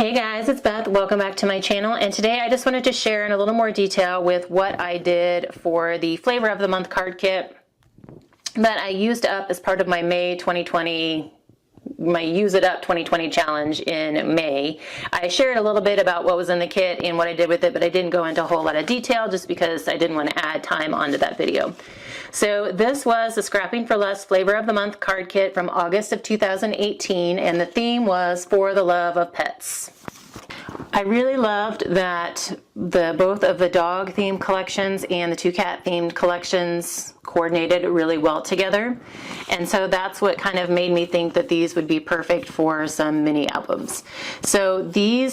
Hey guys, it's Beth. Welcome back to my channel, and today I just wanted to share in a little more detail with what I did for the Flavor of the Month card kit that I used up as part of my my Use It Up 2020 challenge in May. I shared a little bit about what was in the kit and what I did with it, but I didn't go into a whole lot of detail just because I didn't want to add time onto that video. So this was the Scrapping for Less Flavor of the Month card kit from August of 2018, and the theme was For the Love of Pets. I really loved that both of the dog themed collections and the two cat themed collections coordinated really well together. And so that's what kind of made me think that these would be perfect for some mini albums. So the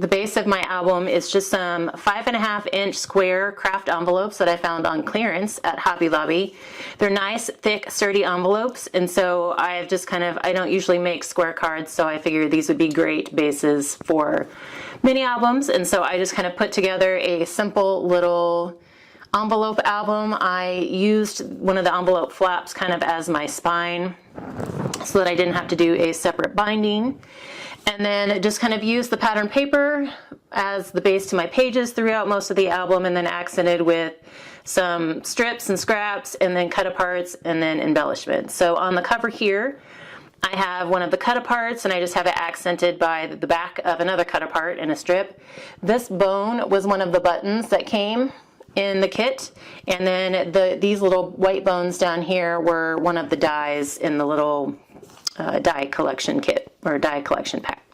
base of my album is just some 5.5-inch square craft envelopes that I found on clearance at Hobby Lobby. They're nice, thick, sturdy envelopes, and so I don't usually make square cards, so I figured these would be great bases for mini albums, and so I just kind of put together a simple little envelope album. I used one of the envelope flaps kind of as my spine so that I didn't have to do a separate binding. And then just kind of used the pattern paper as the base to my pages throughout most of the album, and then accented with some strips and scraps, and then cut aparts, and then embellishments. So on the cover here, I have one of the cut aparts, and I just have it accented by the back of another cut apart and a strip. This bone was one of the buttons that came in the kit, and then these little white bones down here were one of the dies in the little die collection kit or die collection pack.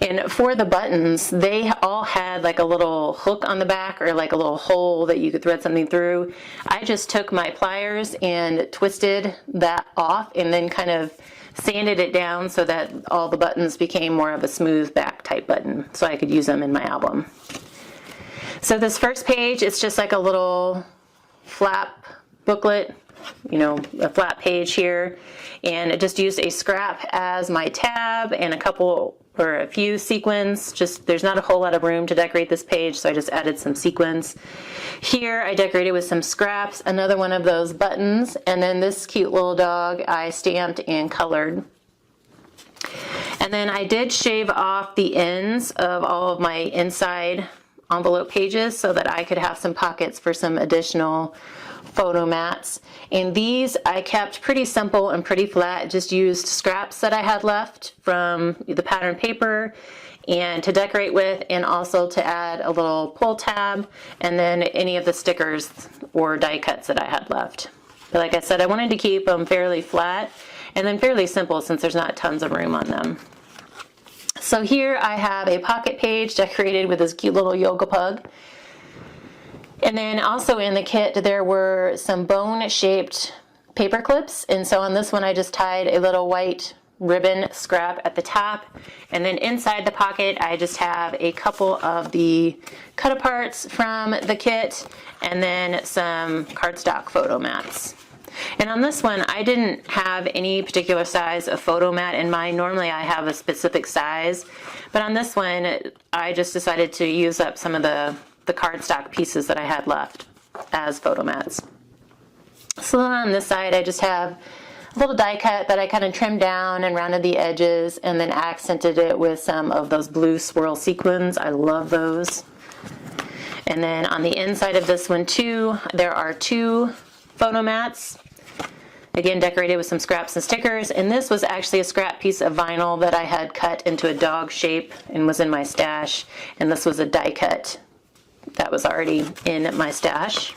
And for the buttons, they all had like a little hook on the back or like a little hole that you could thread something through. I just took my pliers and twisted that off and then kind of sanded it down so that all the buttons became more of a smooth back type button so I could use them in my album. So this first page, it's just like a little flap booklet, you know, a flat page here, and I just used a scrap as my tab and a few sequins. Just there's not a whole lot of room to decorate this page, so I just added some sequins. Here I decorated with some scraps, another one of those buttons, and then this cute little dog I stamped and colored. And then I did shave off the ends of all of my inside envelope pages so that I could have some pockets for some additional photo mats. And these I kept pretty simple and pretty flat, just used scraps that I had left from the pattern paper and to decorate with, and also to add a little pull tab, and then any of the stickers or die cuts that I had left. But like I said, I wanted to keep them fairly flat and then fairly simple since there's not tons of room on them. So here I have a pocket page decorated with this cute little yoga pug. And then also in the kit there were some bone-shaped paper clips, and so on this one I just tied a little white ribbon scrap at the top, and then inside the pocket I just have a couple of the cut aparts from the kit, and then some cardstock photo mats. And on this one I didn't have any particular size of photo mat in mind. Normally I have a specific size, but on this one I just decided to use up some of the cardstock pieces that I had left as photo mats. So then on this side I just have a little die cut that I kind of trimmed down and rounded the edges, and then accented it with some of those blue swirl sequins. I love those. And then on the inside of this one too, there are two photo mats, again decorated with some scraps and stickers, and this was actually a scrap piece of vinyl that I had cut into a dog shape and was in my stash, and this was a die cut that was already in my stash.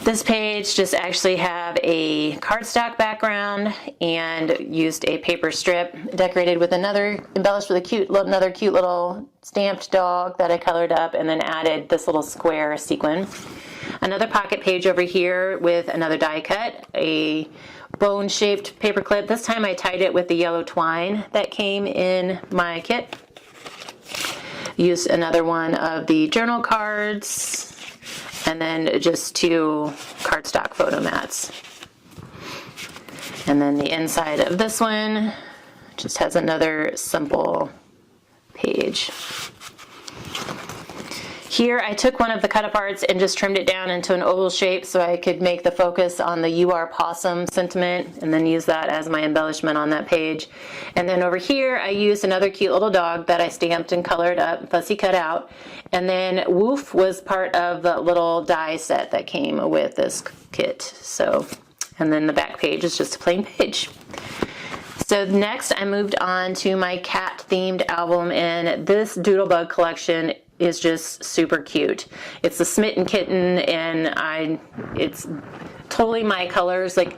This page just actually have a cardstock background and used a paper strip decorated with embellished with another cute little stamped dog that I colored up, and then added this little square sequin. Another pocket page over here with another die cut, a bone-shaped paper clip. This time I tied it with the yellow twine that came in my kit. Used another one of the journal cards, and then just two cardstock photo mats. And then the inside of this one just has another simple page. Here I took one of the cut aparts and just trimmed it down into an oval shape so I could make the focus on the "You Are Possum" sentiment and then use that as my embellishment on that page. And then over here I used another cute little dog that I stamped and colored up, fussy cut out. And then Woof was part of the little die set that came with this kit. So, and then the back page is just a plain page. So next I moved on to my cat themed album, and this Doodlebug collection is just super cute. It's the Smitten Kitten, and it's totally my colors. Like,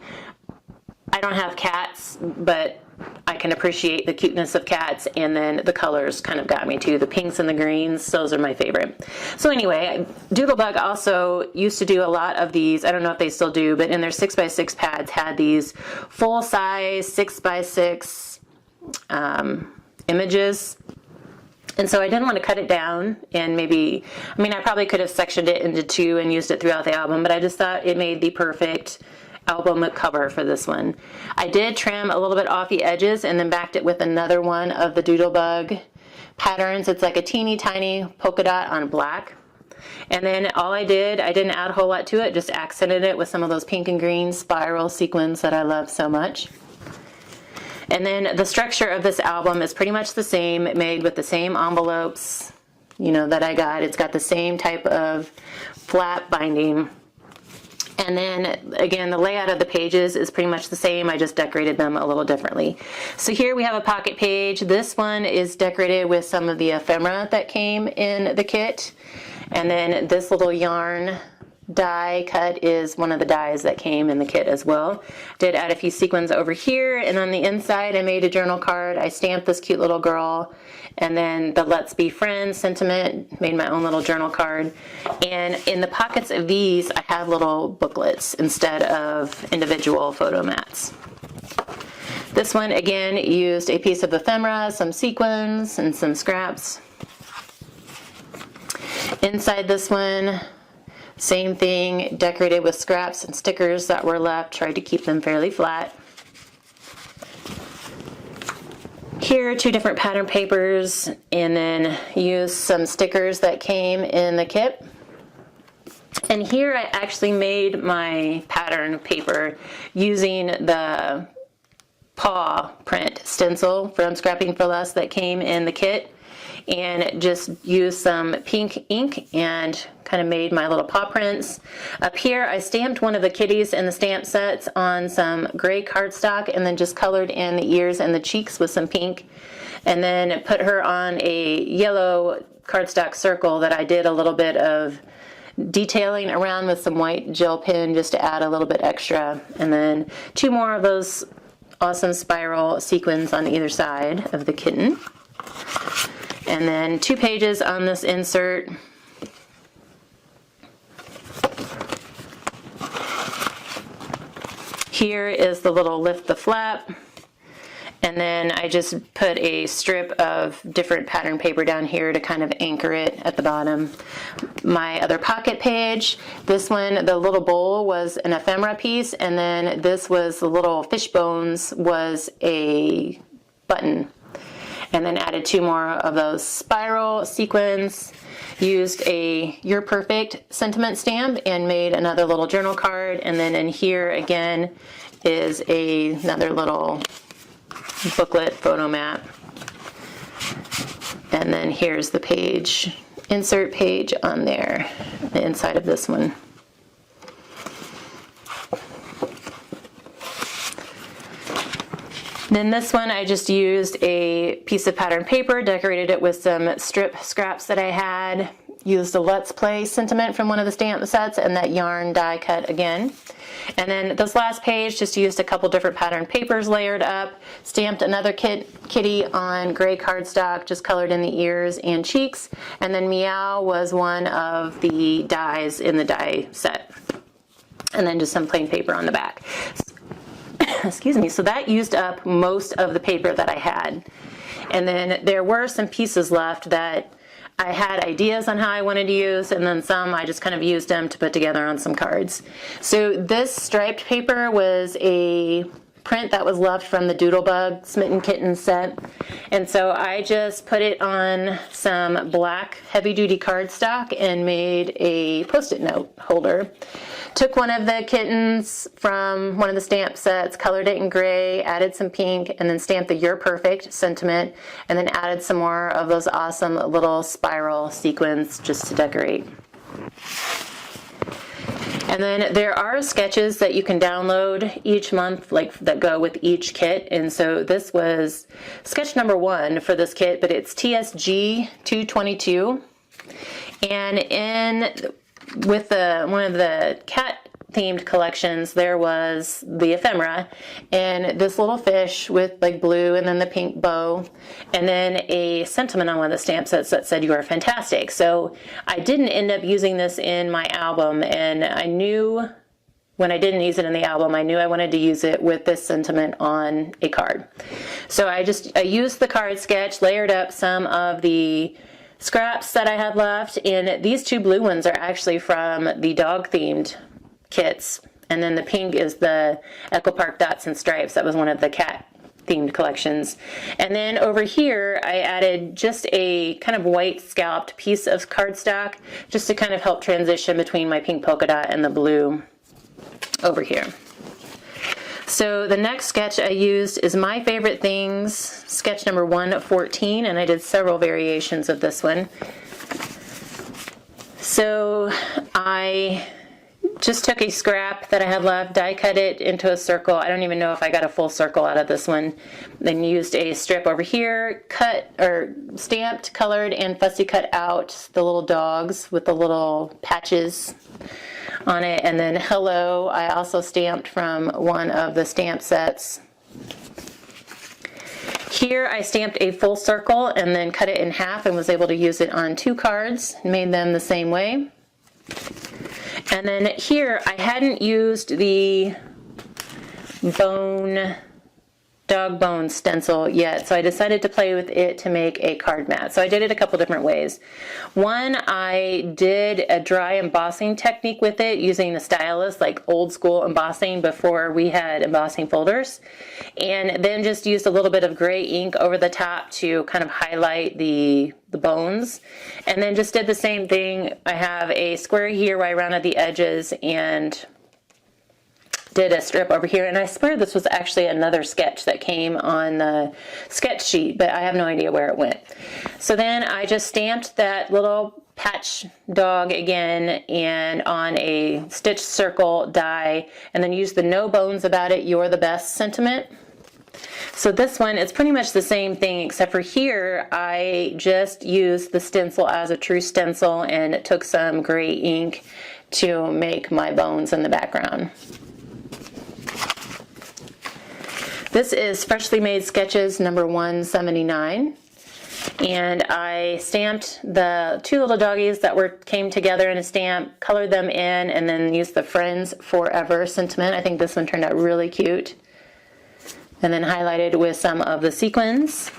I don't have cats, but I can appreciate the cuteness of cats, and then the colors kind of got me too. The pinks and the greens, those are my favorite. So anyway, Doodlebug also used to do a lot of these. I don't know if they still do, but in their 6x6 pads had these full-size 6x6 images. And so I didn't want to cut it down and maybe, I mean, I probably could have sectioned it into two and used it throughout the album, but I just thought it made the perfect album cover for this one. I did trim a little bit off the edges and then backed it with another one of the Doodlebug patterns. It's like a teeny tiny polka dot on black. And then all I didn't add a whole lot to it, just accented it with some of those pink and green spiral sequins that I love so much. And then the structure of this album is pretty much the same, made with the same envelopes, you know, that I got. It's got the same type of flap binding. And then again, the layout of the pages is pretty much the same. I just decorated them a little differently. So here we have a pocket page. This one is decorated with some of the ephemera that came in the kit. And then this little yarn die cut is one of the dies that came in the kit as well. Did add a few sequins over here, and on the inside I made a journal card. I stamped this cute little girl, and then the "Let's Be Friends" sentiment, made my own little journal card. And in the pockets of these I have little booklets instead of individual photo mats. This one again used a piece of ephemera, some sequins, and some scraps. Inside this one, same thing, decorated with scraps and stickers that were left, tried to keep them fairly flat. Here, two different pattern papers, and then used some stickers that came in the kit. And here I actually made my pattern paper using the paw print stencil from Scrapping for Less that came in the kit, and just used some pink ink and kind of made my little paw prints. Up here I stamped one of the kitties in the stamp sets on some gray cardstock and then just colored in the ears and the cheeks with some pink, and then put her on a yellow cardstock circle that I did a little bit of detailing around with some white gel pen just to add a little bit extra, and then two more of those awesome spiral sequins on either side of the kitten. And then 2 pages on this insert. Here is the little lift the flap. And then I just put a strip of different pattern paper down here to kind of anchor it at the bottom. My other pocket page, this one, the little bowl was an ephemera piece, and then this was the little fish bones was a button. And then added 2 more of those spiral sequins, used a "You're Perfect" sentiment stamp and made another little journal card. And then in here again is another little booklet photo mat. And then here's the page, insert page on there, the inside of this one. Then this one I just used a piece of pattern paper, decorated it with some strip scraps that I had, used a "Let's Play" sentiment from one of the stamp sets and that yarn die cut again. And then this last page just used a couple different pattern papers layered up, stamped another kitty on gray cardstock, just colored in the ears and cheeks, and then Meow was one of the dies in the die set. And then just some plain paper on the back. Excuse me, so that used up most of the paper that I had. And then there were some pieces left that I had ideas on how I wanted to use, and then some I just kind of used them to put together on some cards. So this striped paper was a print that was left from the Doodlebug Smitten Kitten set. And so I just put it on some black heavy-duty cardstock and made a Post-it note holder. Took one of the kittens from one of the stamp sets, colored it in gray, added some pink, and then stamped the "You're Perfect" sentiment, and then added some more of those awesome little spiral sequins just to decorate. And then there are sketches that you can download each month, like that go with each kit. And so this was sketch number 1 for this kit, but it's TSG 222. And with one of the cat themed collections, there was the ephemera and this little fish with like blue and then the pink bow, and then a sentiment on one of the stamp sets that said "You are fantastic." So I didn't end up using this in my album, and I knew when I didn't use it in the album, I knew I wanted to use it with this sentiment on a card. So I used the card sketch, layered up some of the scraps that I had left, and these 2 blue ones are actually from the dog themed kits, and then the pink is the Echo Park Dots and Stripes. That was one of the cat themed collections. And then over here I added just a kind of white scalloped piece of cardstock just to kind of help transition between my pink polka dot and the blue over here. So the next sketch I used is My Favorite Things, sketch number 114, and I did several variations of this one. So I just took a scrap that I had left, die cut it into a circle. I don't even know if I got a full circle out of this one. Then used a strip over here, cut or stamped, colored, and fussy cut out the little dogs with the little patches on it. And then hello, I also stamped from one of the stamp sets. Here I stamped a full circle and then cut it in half and was able to use it on 2 cards, made them the same way. And then here I hadn't used the dog bone stencil yet, so I decided to play with it to make a card mat. So I did it a couple different ways. One, I did a dry embossing technique with it using the stylus, like old school embossing before we had embossing folders, and then just used a little bit of gray ink over the top to kind of highlight the bones, and then just did the same thing. I have a square here where I rounded the edges and did a strip over here, and I swear this was actually another sketch that came on the sketch sheet, but I have no idea where it went. So then I just stamped that little patch dog again and on a stitched circle die, and then used the "No bones about it, you're the best" sentiment. So this one, it's pretty much the same thing, except for here I just used the stencil as a true stencil and took some gray ink to make my bones in the background. This is Freshly Made Sketches number 179, and I stamped the 2 little doggies that came together in a stamp, colored them in, and then used the Friends Forever sentiment. I think this one turned out really cute. And then highlighted with some of the sequins.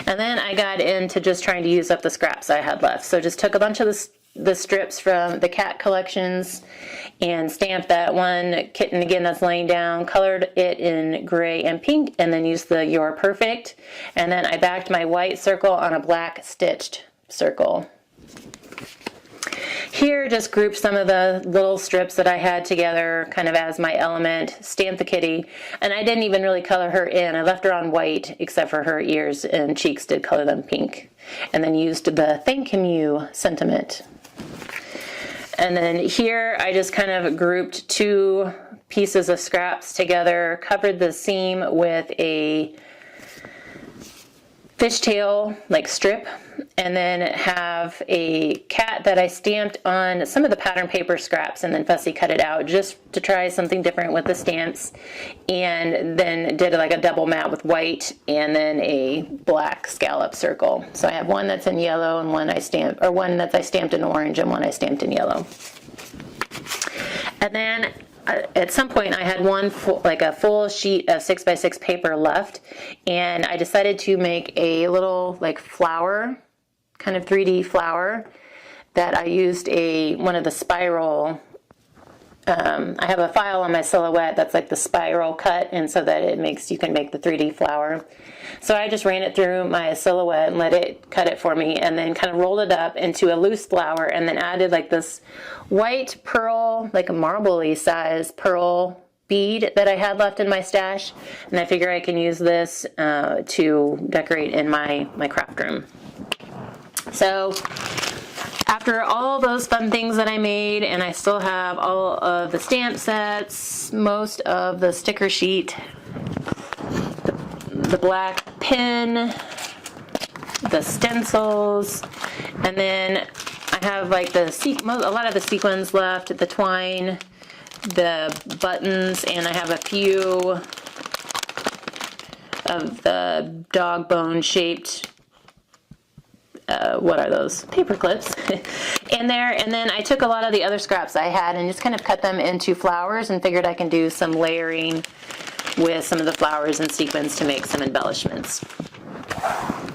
And then I got into just trying to use up the scraps I had left. So just took a bunch of the strips from the cat collections and stamped that one kitten again that's laying down, colored it in gray and pink, and then used the "You're Perfect." And then I backed my white circle on a black stitched circle. Here, just grouped some of the little strips that I had together kind of as my element, stamped the kitty, and I didn't even really color her in. I left her on white, except for her ears and cheeks did color them pink. And then used the "Thank You" sentiment. And then here, I just kind of grouped 2 pieces of scraps together, covered the seam with a fishtail like strip, and then have a cat that I stamped on some of the pattern paper scraps and then fussy cut it out just to try something different with the stamps, and then did like a double mat with white and then a black scallop circle. So I have one that's in yellow and one that I stamped in orange and one I stamped in yellow. And then at some point I had a full sheet of 6x6 paper left, and I decided to make a little like flower, kind of 3D flower, that I used one of the spiral I have a file on my Silhouette that's like the spiral cut, and so that you can make the 3D flower. So I just ran it through my Silhouette and let it cut it for me, and then kind of rolled it up into a loose flower, and then added like this white pearl, like a marbly size pearl bead that I had left in my stash, and I figure I can use this to decorate in my craft room. So after all those fun things that I made, and I still have all of the stamp sets, most of the sticker sheet, the black pin, the stencils, and then I have like a lot of the sequins left, the twine, the buttons, and I have a few of the dog bone shaped what are those? Paper clips in there. And then I took a lot of the other scraps I had and just kind of cut them into flowers, and figured I can do some layering with some of the flowers and sequins to make some embellishments.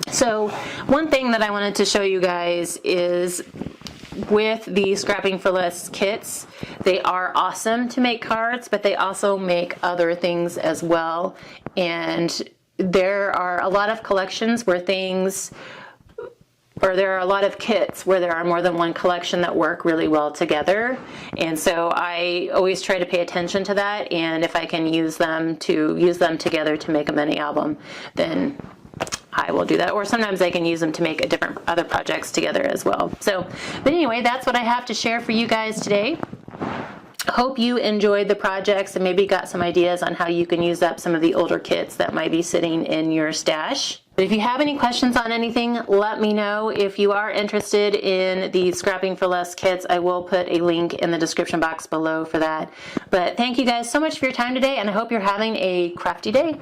So one thing that I wanted to show you guys is with the Scrapping for Less kits, they are awesome to make cards, but they also make other things as well. And there are a lot of collections where there are a lot of kits where there are more than one collection that work really well together. And so I always try to pay attention to that, and if I can use them together to make a mini album, then I will do that. Or sometimes I can use them to make other projects together as well. So, but anyway, that's what I have to share for you guys today. Hope you enjoyed the projects and maybe got some ideas on how you can use up some of the older kits that might be sitting in your stash. But if you have any questions on anything, let me know. If you are interested in the Scrapping for Less kits, I will put a link in the description box below for that. But thank you guys so much for your time today, and I hope you're having a crafty day.